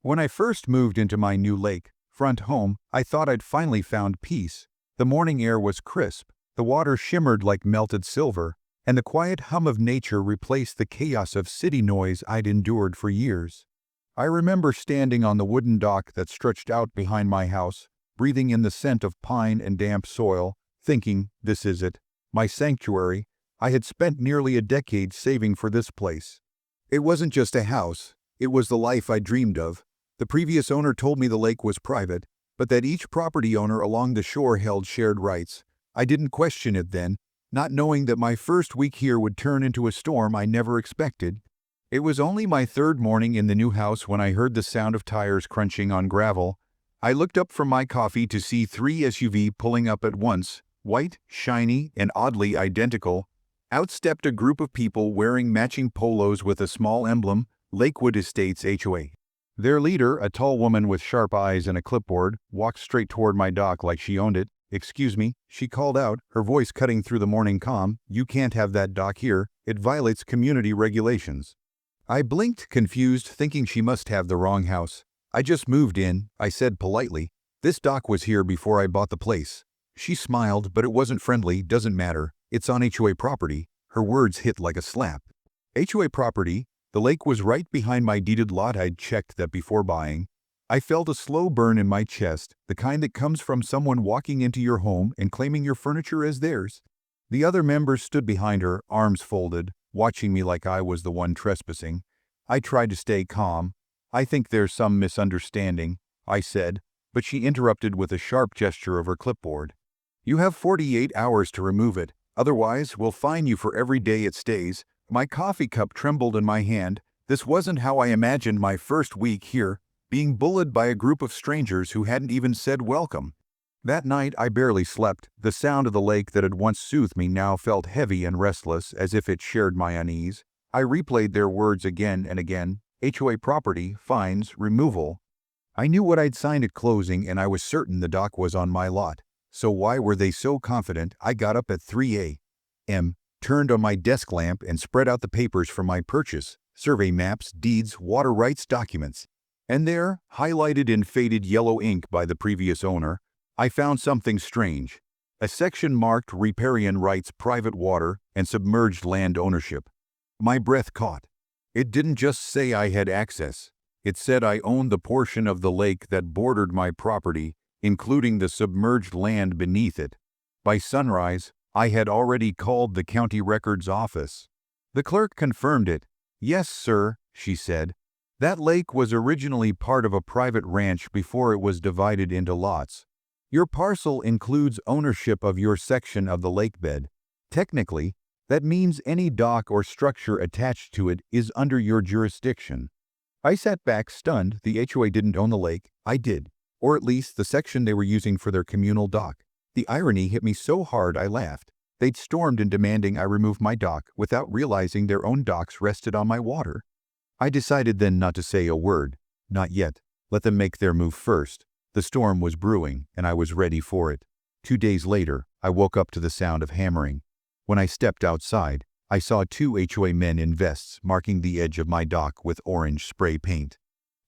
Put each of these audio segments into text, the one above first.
When I first moved into my new lakefront home, I thought I'd finally found peace. The morning air was crisp, the water shimmered like melted silver, and the quiet hum of nature replaced the chaos of city noise I'd endured for years. I remember standing on the wooden dock that stretched out behind my house, breathing in the scent of pine and damp soil, thinking, this is it, my sanctuary. I had spent nearly a decade saving for this place. It wasn't just a house, it was the life I dreamed of. The previous owner told me the lake was private, but that each property owner along the shore held shared rights. I didn't question it then, not knowing that my first week here would turn into a storm I never expected. It was only my third morning in the new house when I heard the sound of tires crunching on gravel. I looked up from my coffee to see three SUVs pulling up at once, white, shiny, and oddly identical. Out stepped a group of people wearing matching polos with a small emblem, Lakewood Estates HOA. Their leader, a tall woman with sharp eyes and a clipboard, walked straight toward my dock like she owned it. "Excuse me," she called out, her voice cutting through the morning calm. "You can't have that dock here. It violates community regulations." I blinked, confused, thinking she must have the wrong house. "I just moved in," I said politely. "This dock was here before I bought the place." She smiled, but it wasn't friendly. "Doesn't matter. It's on HOA property." Her words hit like a slap. HOA property? The lake was right behind my deeded lot. I'd checked that before buying. I felt a slow burn in my chest, the kind that comes from someone walking into your home and claiming your furniture as theirs. The other members stood behind her, arms folded, watching me like I was the one trespassing. I tried to stay calm. "I think there's some misunderstanding," I said, but she interrupted with a sharp gesture of her clipboard. "You have 48 hours to remove it. Otherwise, we'll fine you for every day it stays." My coffee cup trembled in my hand. This wasn't how I imagined my first week here, being bullied by a group of strangers who hadn't even said welcome. That night I barely slept. The sound of the lake that had once soothed me now felt heavy and restless, as if it shared my unease. I replayed their words again and again. HOA property, fines, removal. I knew what I'd signed at closing, and I was certain the dock was on my lot. So why were they so confident? I got up at 3 a.m., turned on my desk lamp, and spread out the papers for my purchase: survey maps, deeds, water rights documents. And there, highlighted in faded yellow ink by the previous owner, I found something strange. A section marked riparian rights, private water, and submerged land ownership. My breath caught. It didn't just say I had access. It said I owned the portion of the lake that bordered my property, including the submerged land beneath it. By sunrise, I had already called the county records office. The clerk confirmed it. "Yes, sir," she said. "That lake was originally part of a private ranch before it was divided into lots. Your parcel includes ownership of your section of the lakebed. Technically, that means any dock or structure attached to it is under your jurisdiction." I sat back, stunned. The HOA didn't own the lake. I did. Or at least the section they were using for their communal dock. The irony hit me so hard I laughed. They'd stormed in demanding I remove my dock without realizing their own docks rested on my water. I decided then not to say a word. Not yet. Let them make their move first. The storm was brewing, and I was ready for it. 2 days later, I woke up to the sound of hammering. When I stepped outside, I saw 2 HOA men in vests marking the edge of my dock with orange spray paint.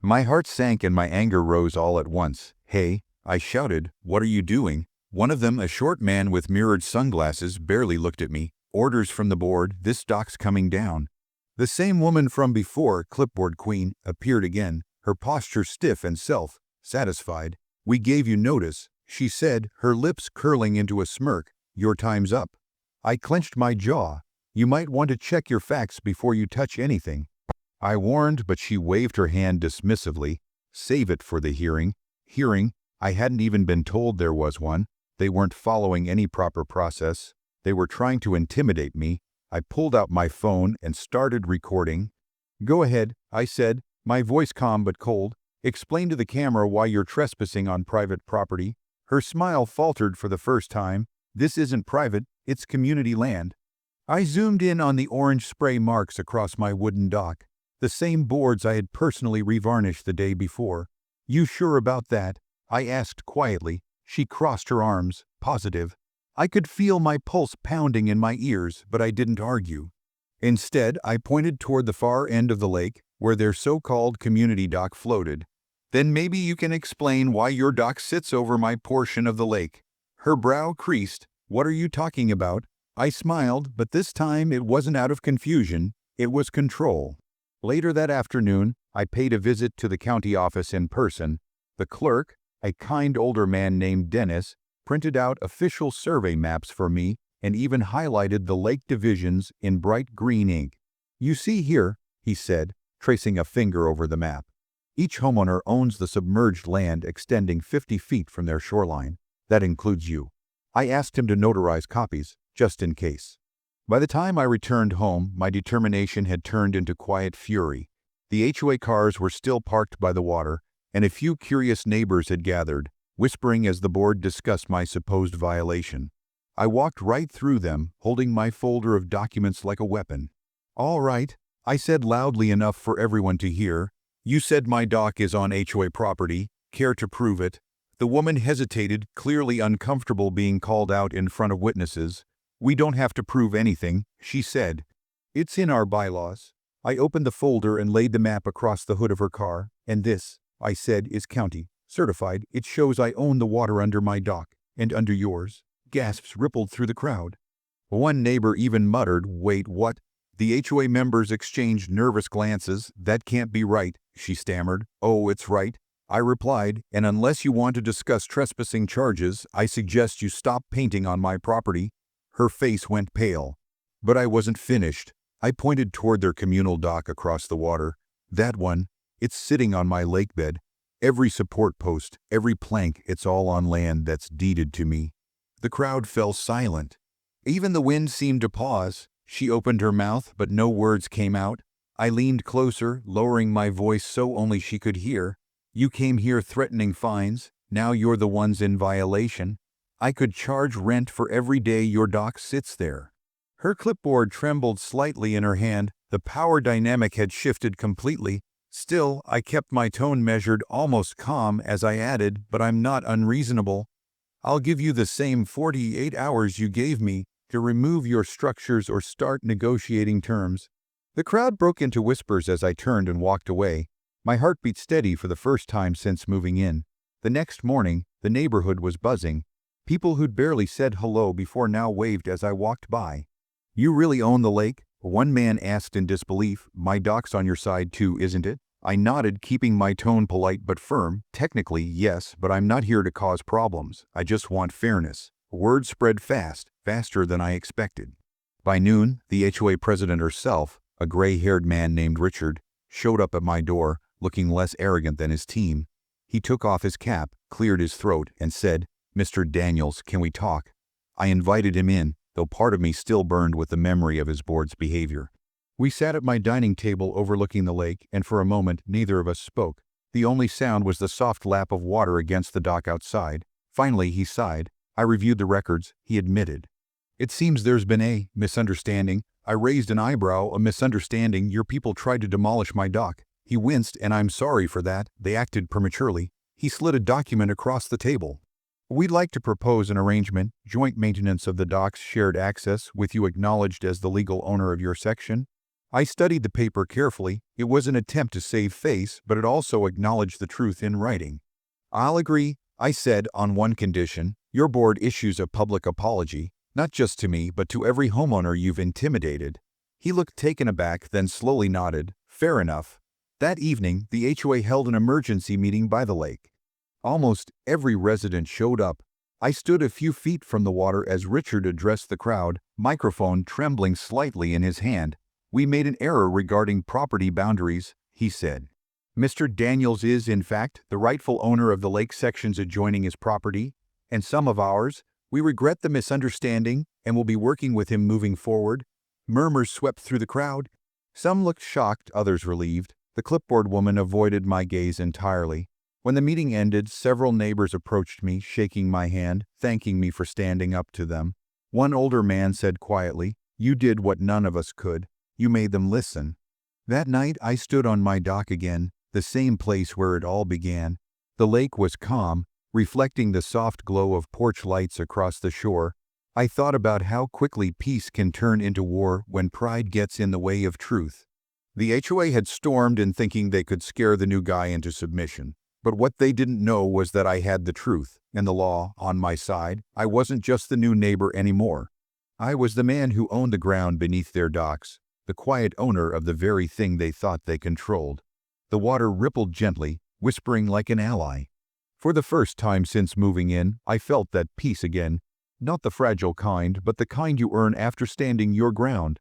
My heart sank and my anger rose all at once. "Hey," I shouted, "what are you doing?" One of them, a short man with mirrored sunglasses, barely looked at me. "Orders from the board. This dock's coming down." The same woman from before, clipboard queen, appeared again, her posture stiff and self-satisfied. "We gave you notice," she said, her lips curling into a smirk. "Your time's up." I clenched my jaw. "You might want to check your facts before you touch anything," I warned, but she waved her hand dismissively. "Save it for the hearing." Hearing? I hadn't even been told there was one. They weren't following any proper process. They were trying to intimidate me. I pulled out my phone and started recording. "Go ahead," I said, my voice calm but cold. "Explain to the camera why you're trespassing on private property." Her smile faltered for the first time. "This isn't private, it's community land." I zoomed in on the orange spray marks across my wooden dock, the same boards I had personally revarnished the day before. "You sure about that?" I asked quietly. She crossed her arms. "Positive." I could feel my pulse pounding in my ears, but I didn't argue. Instead, I pointed toward the far end of the lake, where their so-called community dock floated. Then maybe you can explain why your dock sits over my portion of the lake. Her brow creased. What are you talking about? I smiled, but this time it wasn't out of confusion, it was control. Later that afternoon, I paid a visit to the county office in person. The clerk, a kind older man named Dennis, printed out official survey maps for me and even highlighted the lake divisions in bright green ink. You see here, he said, tracing a finger over the map. Each homeowner owns the submerged land extending 50 feet from their shoreline. That includes you. I asked him to notarize copies, just in case. By the time I returned home, my determination had turned into quiet fury. The HOA cars were still parked by the water, and a few curious neighbors had gathered, whispering as the board discussed my supposed violation. I walked right through them, holding my folder of documents like a weapon. All right, I said loudly enough for everyone to hear. You said my dock is on HOA property. Care to prove it? The woman hesitated, clearly uncomfortable being called out in front of witnesses. We don't have to prove anything, she said. It's in our bylaws. I opened the folder and laid the map across the hood of her car. And this, I said, is county. Certified. It shows I own the water under my dock. And under yours. Gasps rippled through the crowd. One neighbor even muttered, "Wait, what?" The HOA members exchanged nervous glances. That can't be right, she stammered. Oh, it's right, I replied, and unless you want to discuss trespassing charges, I suggest you stop painting on my property. Her face went pale. But I wasn't finished. I pointed toward their communal dock across the water. That one, it's sitting on my lakebed. Every support post, every plank, it's all on land that's deeded to me. The crowd fell silent. Even the wind seemed to pause. She opened her mouth, but no words came out. I leaned closer, lowering my voice so only she could hear. You came here threatening fines. Now you're the ones in violation. I could charge rent for every day your dock sits there. Her clipboard trembled slightly in her hand. The power dynamic had shifted completely. Still, I kept my tone measured, almost calm, as I added, but I'm not unreasonable. I'll give you the same 48 hours you gave me to remove your structures or start negotiating terms. The crowd broke into whispers as I turned and walked away. My heart beat steady for the first time since moving in. The next morning, the neighborhood was buzzing. People who'd barely said hello before now waved as I walked by. You really own the lake? One man asked in disbelief. My dock's on your side too, isn't it? I nodded, keeping my tone polite but firm. Technically, yes, but I'm not here to cause problems. I just want fairness. Word spread fast, faster than I expected. By noon, the HOA president herself, a gray-haired man named Richard, showed up at my door, looking less arrogant than his team. He took off his cap, cleared his throat, and said, "Mr. Daniels, can we talk?" I invited him in, though part of me still burned with the memory of his board's behavior. We sat at my dining table overlooking the lake, and for a moment neither of us spoke. The only sound was the soft lap of water against the dock outside. Finally, he sighed. I reviewed the records. He admitted. It seems there's been a misunderstanding. I raised an eyebrow. A misunderstanding. Your people tried to demolish my dock. He winced, and I'm sorry for that. They acted prematurely. He slid a document across the table. We'd like to propose an arrangement, joint maintenance of the dock's shared access, with you acknowledged as the legal owner of your section. I studied the paper carefully. It was an attempt to save face, but it also acknowledged the truth in writing. I'll agree, I said, on one condition. Your board issues a public apology, not just to me, but to every homeowner you've intimidated. He looked taken aback, then slowly nodded. Fair enough. That evening, the HOA held an emergency meeting by the lake. Almost every resident showed up. I stood a few feet from the water as Richard addressed the crowd, microphone trembling slightly in his hand. We made an error regarding property boundaries, he said. Mr. Daniels is, in fact, the rightful owner of the lake sections adjoining his property, and some of ours. We regret the misunderstanding and will be working with him moving forward. Murmurs swept through the crowd. Some looked shocked, others relieved. The clipboard woman avoided my gaze entirely. When the meeting ended, several neighbors approached me, shaking my hand, thanking me for standing up to them. One older man said quietly, "You did what none of us could. You made them listen." That night, I stood on my dock again, the same place where it all began. The lake was calm, reflecting the soft glow of porch lights across the shore. I thought about how quickly peace can turn into war when pride gets in the way of truth. The HOA had stormed in thinking they could scare the new guy into submission. But what they didn't know was that I had the truth and the law on my side. I wasn't just the new neighbor anymore. I was the man who owned the ground beneath their docks, the quiet owner of the very thing they thought they controlled. The water rippled gently, whispering like an ally. For the first time since moving in, I felt that peace again, not the fragile kind, but the kind you earn after standing your ground.